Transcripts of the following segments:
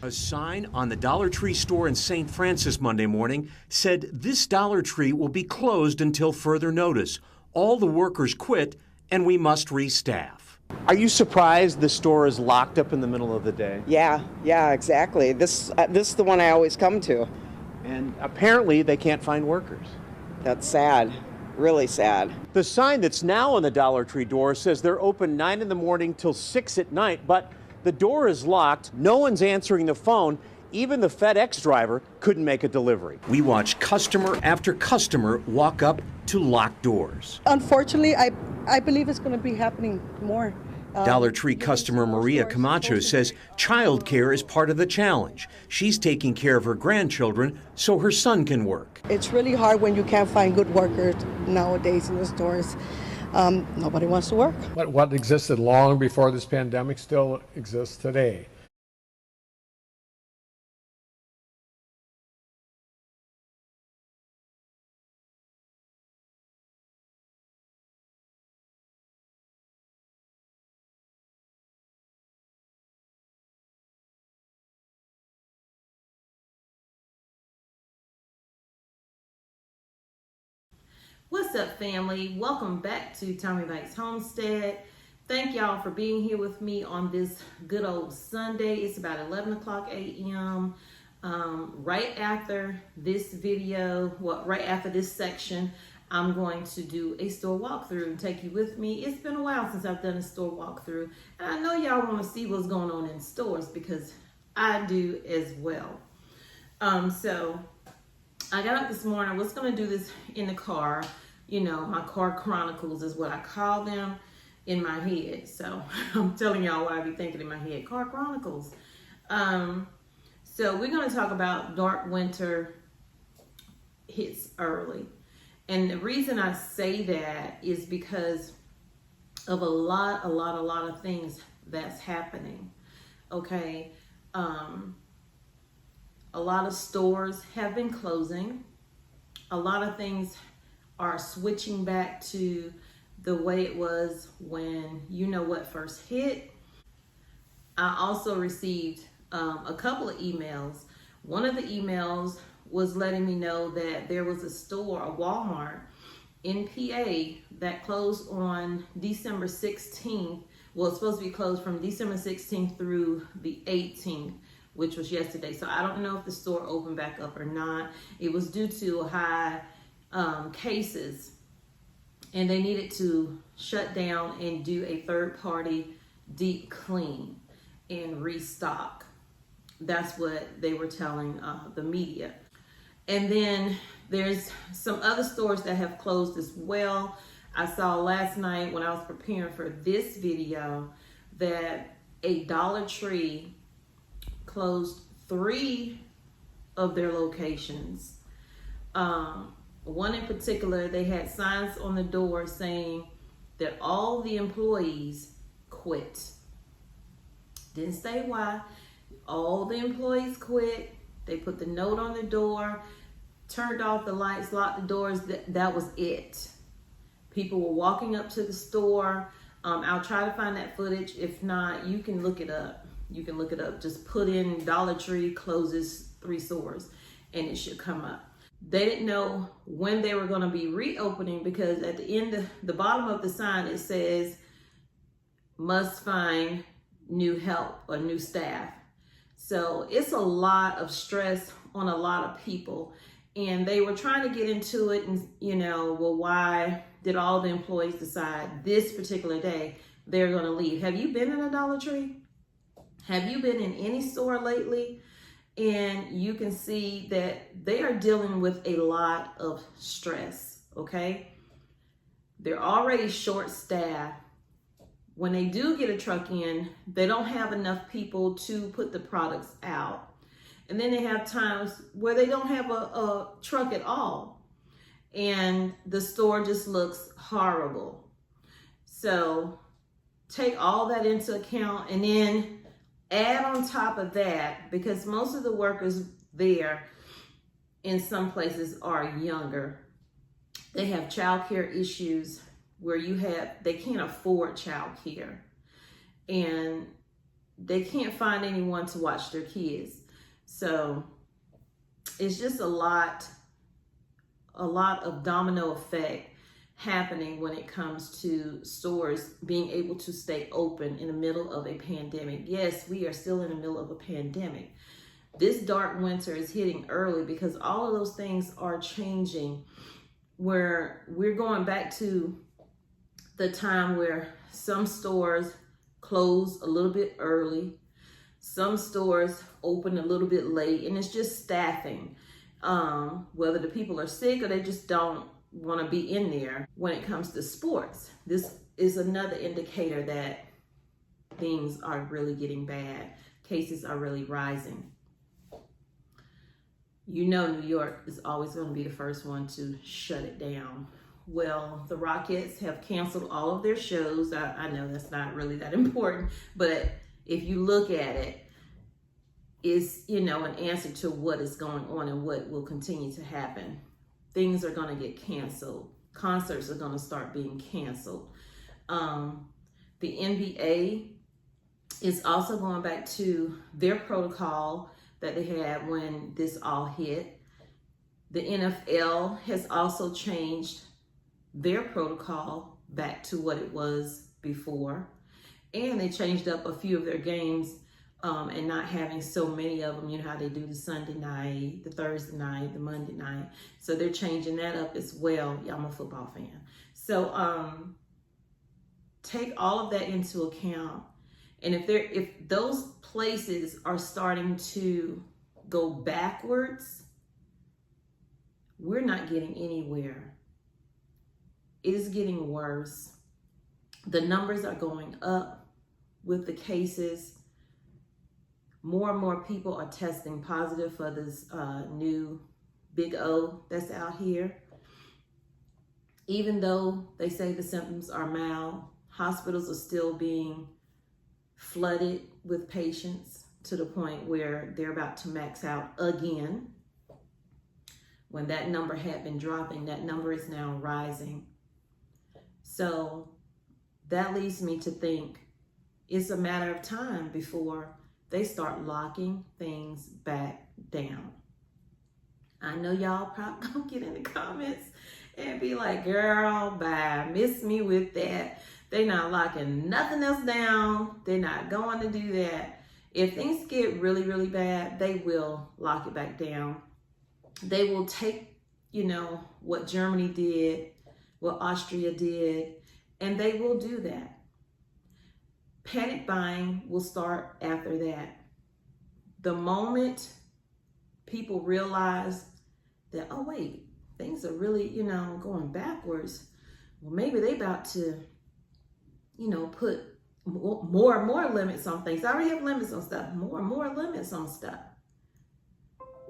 A sign on the Dollar Tree store in St. Francis Monday morning said this Dollar Tree will be closed until further notice. All the workers quit and we must restaff. Are you surprised the store is locked up in the middle of the day? Yeah, exactly. This is the one I always come to. And apparently they can't find workers. That's sad, really sad. The sign that's now on the Dollar Tree door says they're open 9 in the morning till 6 at night, but the door is locked. No one's answering the phone. Even the FedEx driver couldn't make a delivery. We watch customer after customer walk up to locked doors. Unfortunately, I believe it's going to be happening more. Dollar Tree customer Maria Camacho says childcare is part of the challenge. She's taking care of her grandchildren so her son can work. It's really hard when you can't find good workers nowadays in the stores. Nobody wants to work. What existed long before this pandemic still exists today. What's up, family? Welcome back to Tommy Bikes Homestead. Thank y'all for being here with me on this good old Sunday. It's about 11 o'clock a.m. Right after this video, right after this section, I'm going to do a store walkthrough and take you with me. It's been a while since I've done a store walkthrough, and I know y'all want to see what's going on in stores because I do as well. So I got up this morning. I was going to do this in the car. You know, my car chronicles is what I call them in my head. So I'm telling y'all what I be thinking in my head, car chronicles. So we're going to talk about dark winter hits early. And the reason I say that is because of a lot of things that's happening. Okay. A lot of stores have been closing. A lot of things are switching back to the way it was when you know what first hit. I also received a couple of emails. One of the emails was letting me know that there was a store, a Walmart in PA that closed on December 16th. Well, it's supposed to be closed from December 16th through the 18th. Which was yesterday. So I don't know if the store opened back up or not. It was due to high cases, and they needed to shut down and do a third-party deep clean and restock. That's what they were telling the media. And then there's some other stores that have closed as well. I saw last night when I was preparing for this video that a Dollar Tree closed 3 of their locations. One in particular, they had signs on the door saying that all the employees quit. Didn't say why. All the employees quit. They put the note on the door, turned off the lights, locked the doors. That was it. People were walking up to the store. I'll try to find that footage. If not, you can look it up. Just put in Dollar Tree closes 3 stores and it should come up. They didn't know when they were going to be reopening because at the end, the bottom of the sign, it says must find new help or new staff. So it's a lot of stress on a lot of people. And they were trying to get into it and, well, why did all the employees decide this particular day they're going to leave? Have you been in a Dollar Tree? Have you been in any store lately? And you can see that they are dealing with a lot of stress, okay? They're already short-staffed. When they do get a truck in, they don't have enough people to put the products out. And then they have times where they don't have a truck at all. And the store just looks horrible. So take all that into account and then add on top of that, because most of the workers there in some places are younger. They have childcare issues where they can't afford childcare. And they can't find anyone to watch their kids. So it's just a lot of domino effect happening when it comes to stores being able to stay open in the middle of a pandemic. Yes, we are still in the middle of a pandemic. This dark winter is hitting early because all of those things are changing, where we're going back to the time where some stores close a little bit early, some stores open a little bit late, and it's just staffing. Whether the people are sick or they just don't want to be in there. When it comes to sports, this is another indicator that things are really getting bad. Cases are really rising. You know, New York is always going to be the first one to shut it down. Well, the Rockettes have canceled all of their shows. I know that's not really that important, but if you look at it, it's, you know, an answer to what is going on and what will continue to happen. Things are going to get canceled. Concerts are going to start being canceled. The NBA is also going back to their protocol that they had when this all hit. The NFL has also changed their protocol back to what it was before. And they changed up a few of their games and not having so many of them. You know how they do the Sunday night, the Thursday night, the Monday night. So they're changing that up as well. Yeah, I'm a football fan. So take all of that into account. And if those places are starting to go backwards, we're not getting anywhere. It is getting worse. The numbers are going up with the cases. More and more people are testing positive for this new big O that's out here. Even though they say the symptoms are mild, hospitals are still being flooded with patients to the point where they're about to max out again. When that number had been dropping, that number is now rising. So that leads me to think it's a matter of time before they start locking things back down. I know y'all probably gonna get in the comments and be like, girl, bye, miss me with that. They're not locking nothing else down. They're not going to do that. If things get really, really bad, they will lock it back down. They will take, you know, what Germany did, what Austria did, and they will do that. Panic buying will start after that. The moment people realize that, oh wait, things are really, you know, going backwards. Well, maybe they about to, you know, put more and more limits on things. I already have limits on stuff. More and more limits on stuff.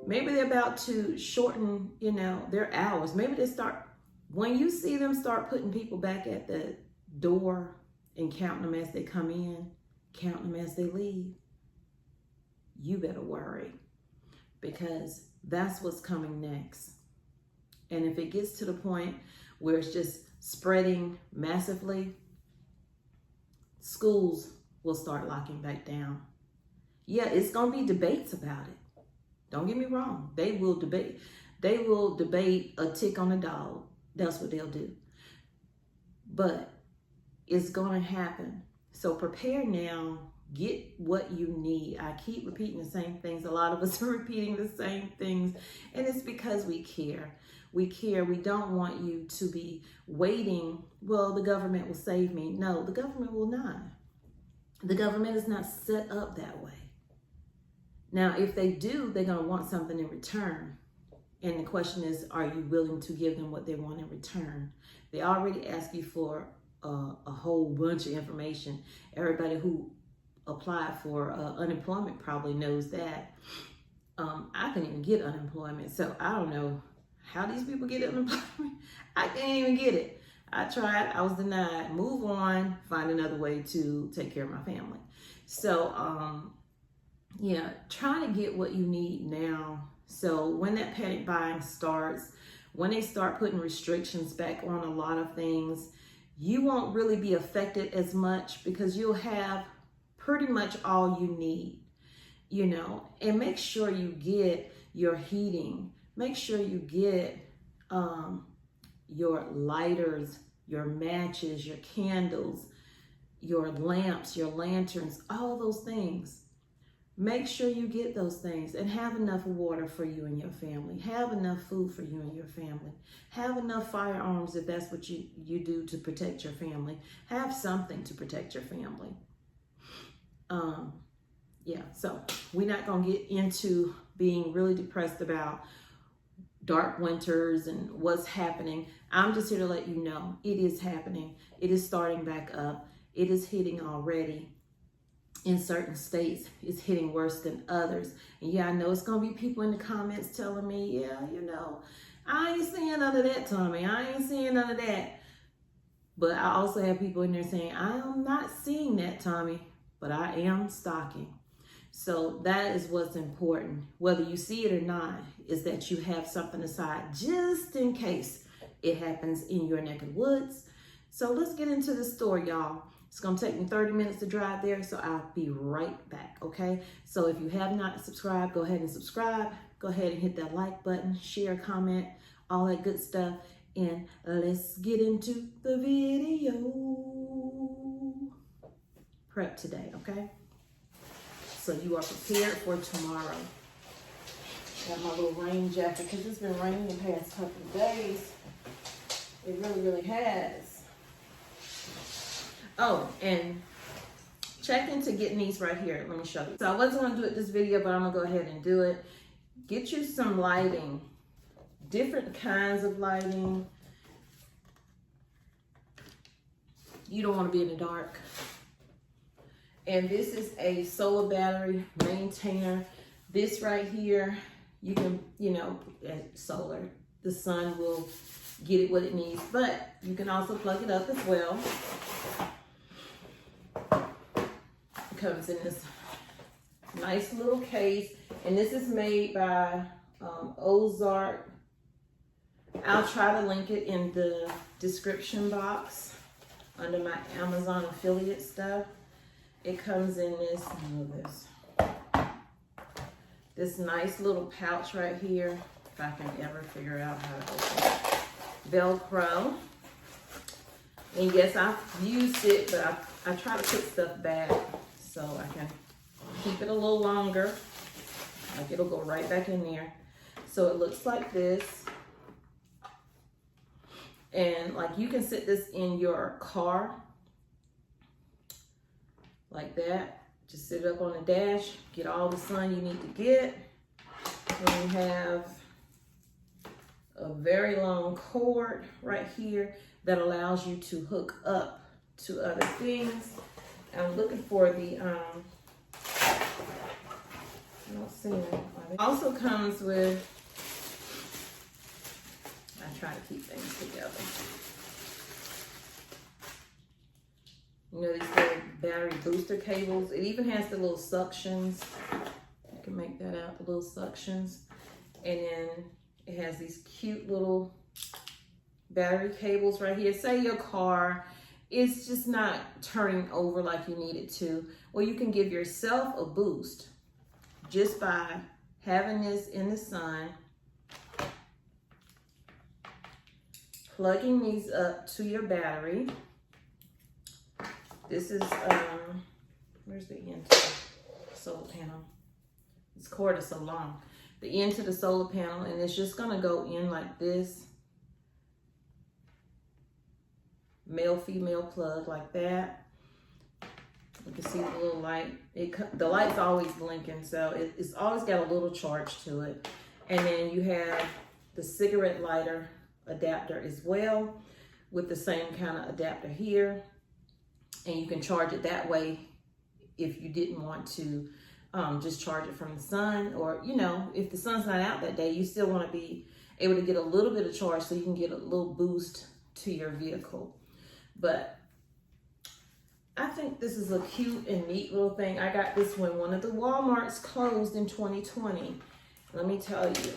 Maybe they're about to shorten, you know, their hours. Maybe they start, when you see them start putting people back at the door and counting them as they come in, counting them as they leave, you better worry, because that's what's coming next. And if it gets to the point where it's just spreading massively, schools will start locking back down. Yeah, it's going to be debates about it. Don't get me wrong. They will debate. They will debate a tick on a dog. That's what they'll do. But it's going to happen. So prepare now. Get what you need. I keep repeating the same things. A lot of us are repeating the same things. And it's because we care. We care. We don't want you to be waiting. Well, the government will save me. No, the government will not. The government is not set up that way. Now, if they do, they're going to want something in return. And the question is, are you willing to give them what they want in return? They already ask you for a whole bunch of information. Everybody who applied for unemployment probably knows that. I couldn't even get unemployment. So I don't know how these people get unemployment. I can't even get it. I tried, I was denied. Move on, find another way to take care of my family. So yeah, try to get what you need now. So when that panic buying starts, when they start putting restrictions back on a lot of things, you won't really be affected as much because you'll have pretty much all you need, you know. And make sure you get your heating. Make sure you get your lighters, your matches, your candles, your lamps, your lanterns, all those things. Make sure you get those things, and have enough water for you and your family. Have enough food for you and your family. Have enough firearms if that's what you do to protect your family. Have something to protect your family. Yeah, so we're not going to get into being really depressed about dark winters and what's happening. I'm just here to let you know it is happening. It is starting back up. It is hitting already. In certain states, it's hitting worse than others. And yeah, I know it's going to be people in the comments telling me, yeah, you know, I ain't seeing none of that, Tommy. I ain't seeing none of that. But I also have people in there saying, I am not seeing that, Tommy, but I am stocking. So that is what's important. Whether you see it or not, is that you have something aside just in case it happens in your neck of the woods. So let's get into the store, y'all. It's gonna take me 30 minutes to drive there, so I'll be right back, okay? So if you have not subscribed, go ahead and subscribe. Go ahead and hit that like button, share, comment, all that good stuff. And let's get into the video. Prep today, okay? So you are prepared for tomorrow. Got my little rain jacket, because it's been raining the past couple of days. It really, really has. Oh, and check into getting these right here. Let me show you. So I wasn't going to do it this video, but I'm going to go ahead and do it. Get you some lighting. Different kinds of lighting. You don't want to be in the dark. And this is a solar battery maintainer. This right here, you can, you know, solar. The sun will get it what it needs. But you can also plug it up as well. Comes in this nice little case, and this is made by Ozark. I'll try to link it in the description box under my Amazon affiliate stuff. It comes in this nice little pouch right here, if I can ever figure out how to open it. Velcro. And yes, I've used it, but I try to put stuff back so I can keep it a little longer. Like it'll go right back in there. So it looks like this. And like you can sit this in your car like that. Just sit it up on the dash, get all the sun you need to get. And you have a very long cord right here that allows you to hook up to other things. I'm looking for the, I don't see it. Also comes with, I try to keep things together. You know, these little battery booster cables. It even has the little suctions. You can make that out, the little suctions. And then it has these cute little battery cables right here. Say your car is just not turning over like you need it to. Well, you can give yourself a boost just by having this in the sun, plugging these up to your battery. This is, where's the end to the solar panel? This cord is so long. The end to the solar panel, and it's just gonna go in like this. Male, female plug like that. You can see the little light. The light's always blinking, so it's always got a little charge to it. And then you have the cigarette lighter adapter as well, with the same kind of adapter here. And you can charge it that way if you didn't want to just charge it from the sun, or, you know, if the sun's not out that day, you still want to be able to get a little bit of charge so you can get a little boost to your vehicle. But I think this is a cute and neat little thing. I got this when one of the Walmarts closed in 2020. Let me tell you,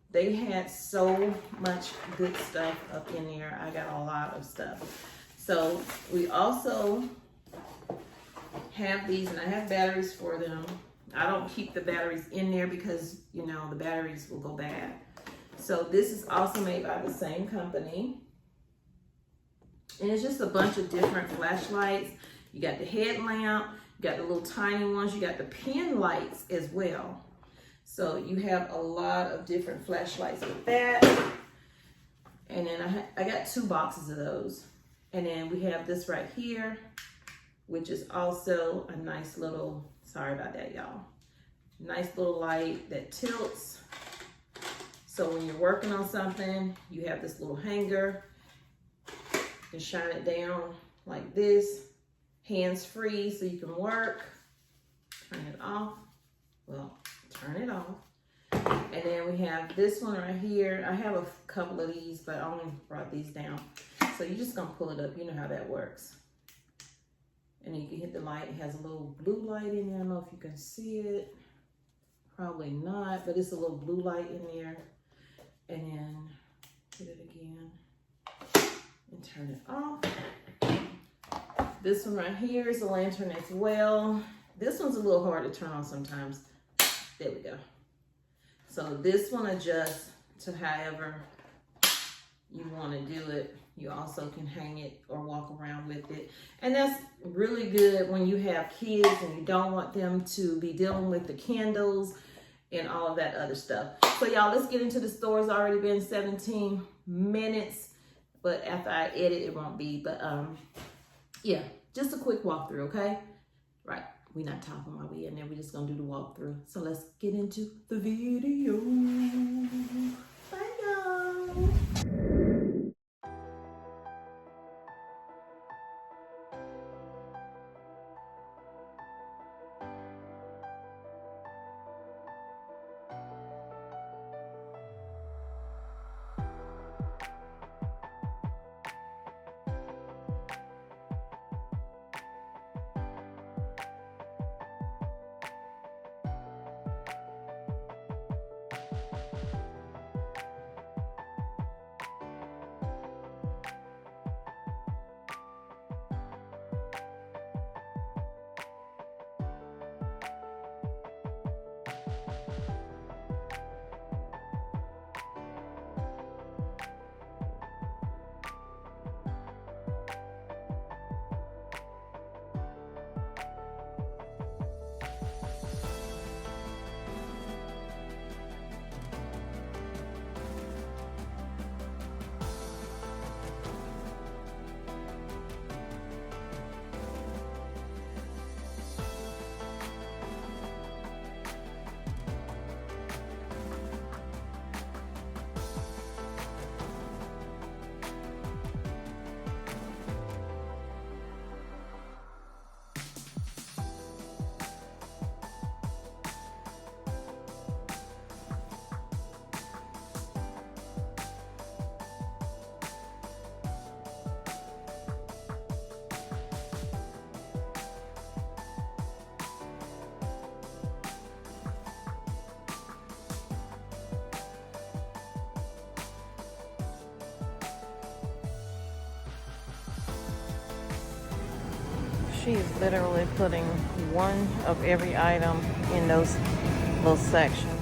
they had so much good stuff up in there. I got a lot of stuff. So we also have these, and I have batteries for them. I don't keep the batteries in there because, you know, the batteries will go bad. So this is also made by the same company. And it's just a bunch of different flashlights. You got the headlamp, you got the little tiny ones, you got the pin lights as well. So you have a lot of different flashlights with that. And then I got 2 boxes of those. And then we have this right here, which is also a nice little, sorry about that, y'all. Nice little light that tilts. So when you're working on something, you have this little hanger. You can shine it down like this, hands-free, so you can work. Turn it off. Well, turn it off. And then we have this one right here. I have a couple of these, but I only brought these down. So you're just gonna pull it up. You know how that works. And then you can hit the light. It has a little blue light in there. I don't know if you can see it. Probably not, but it's a little blue light in there. And then hit it again and turn it off. This one right here is a lantern as well. This one's a little hard to turn on sometimes. There we go. So this one adjusts to however you want to do it. You also can hang it or walk around with it. And that's really good when you have kids and you don't want them to be dealing with the candles and all of that other stuff. So y'all, let's get into the store. It's already been 17 minutes, but after I edit, it won't be. But yeah, just a quick walkthrough, okay? Right, we're not talking while we're in there. We're just gonna do the walkthrough. So let's get into the video. Bye, y'all. She is literally putting one of every item in those little sections.